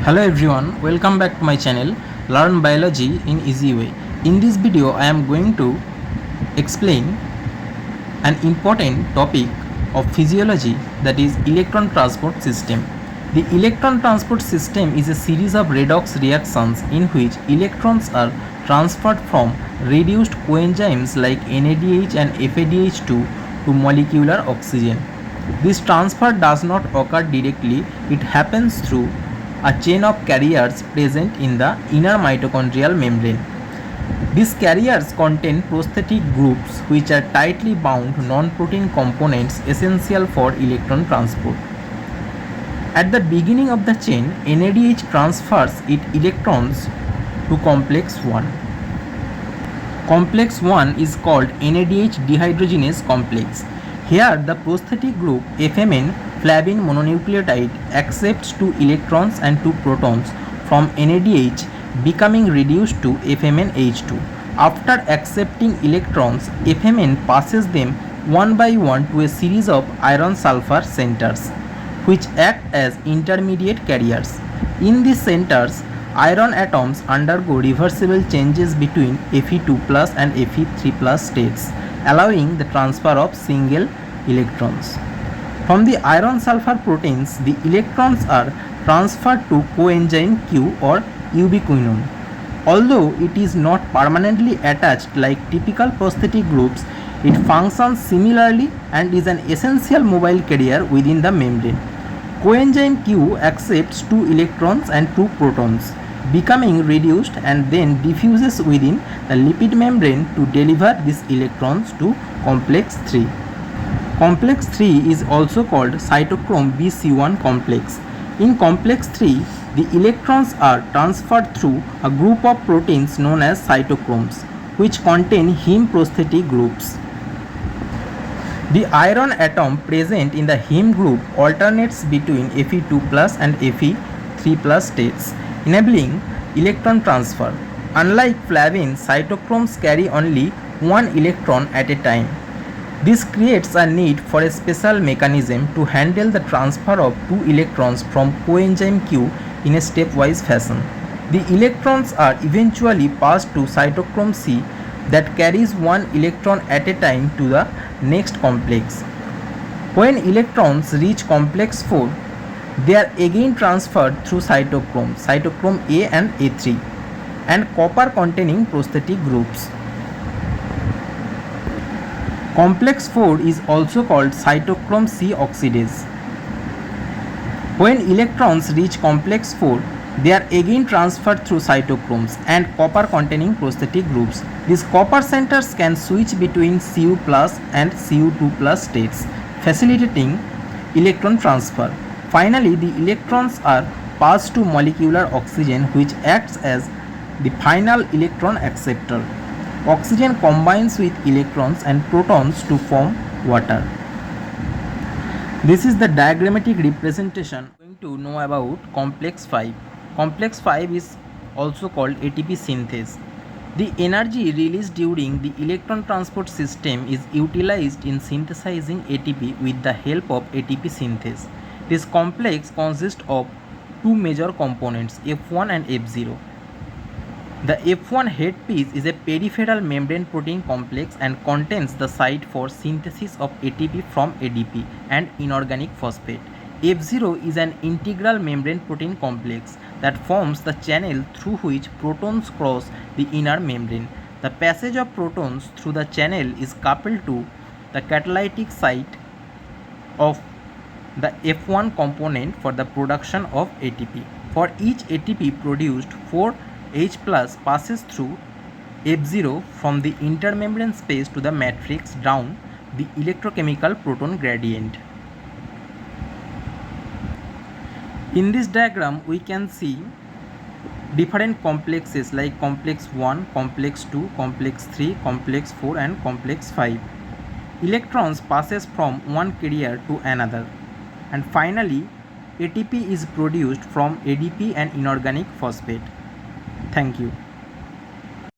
Hello everyone, welcome back to my channel Learn Biology in Easy Way. In this video I am going to explain an important topic of physiology, that is electron transport system. The electron transport system is a series of redox reactions in which electrons are transferred from reduced coenzymes like NADH and FADH₂ to molecular oxygen. This transfer does not occur directly, it happens through a chain of carriers present in the inner mitochondrial membrane. These carriers contain prosthetic groups which are tightly bound non-protein components essential for electron transport. At the beginning of the chain, NADH transfers its electrons to complex 1. Complex 1 is called NADH dehydrogenase complex. Here the prosthetic group FMN flavin mononucleotide accepts 2 electrons and 2 protons from NADH, becoming reduced to FMNH2. After accepting electrons, FMN passes them one by one to a series of iron sulfur centers, which act as intermediate carriers. In these centers, iron atoms undergo reversible changes between Fe2+ and Fe3+ states, allowing the transfer of single electrons. From the iron sulfur proteins, the electrons are transferred to coenzyme Q or ubiquinone. Although it is not permanently attached like typical prosthetic groups, it functions similarly and is an essential mobile carrier within the membrane. Coenzyme Q accepts 2 electrons and 2 protons, becoming reduced and then diffuses within the lipid membrane to deliver these electrons to complex 3. Complex 3 is also called cytochrome BC1 complex. In complex 3, the electrons are transferred through a group of proteins known as cytochromes, which contain heme prosthetic groups. The iron atom present in the heme group alternates between Fe2+ and Fe3+ states, enabling electron transfer. Unlike flavin, cytochromes carry only 1 electron at a time. This creates a need for a special mechanism to handle the transfer of 2 electrons from coenzyme Q in a stepwise fashion. The electrons are eventually passed to cytochrome C that carries 1 electron at a time to the next complex. When electrons reach complex 4, they are again transferred through cytochrome A and A3, and copper containing prosthetic groups. Complex 4 is also called cytochrome C oxidase. When electrons reach complex 4, they are again transferred through cytochromes and copper containing prosthetic groups. These copper centers can switch between Cu+ and Cu2+ states, facilitating electron transfer. Finally, the electrons are passed to molecular oxygen, which acts as the final electron acceptor. Oxygen combines with electrons and protons to form water. This is the diagrammatic representation. We are going to know about complex 5. Complex 5 is also called ATP synthase. The energy released during the electron transport system is utilized in synthesizing ATP with the help of ATP synthase. This complex consists of 2 major components, F1 and F0. The F1 headpiece is a peripheral membrane protein complex and contains the site for synthesis of ATP from ADP and inorganic phosphate. F0 is an integral membrane protein complex that forms the channel through which protons cross the inner membrane. The passage of protons through the channel is coupled to the catalytic site of the F1 component for the production of ATP. For each ATP produced, 4H+ passes through F0 from the intermembrane space to the matrix down the electrochemical proton gradient. In this diagram, we can see different complexes like complex 1, complex 2, complex 3, complex 4 and complex 5. Electrons passes from one carrier to another, and finally ATP is produced from ADP and inorganic phosphate. Thank you.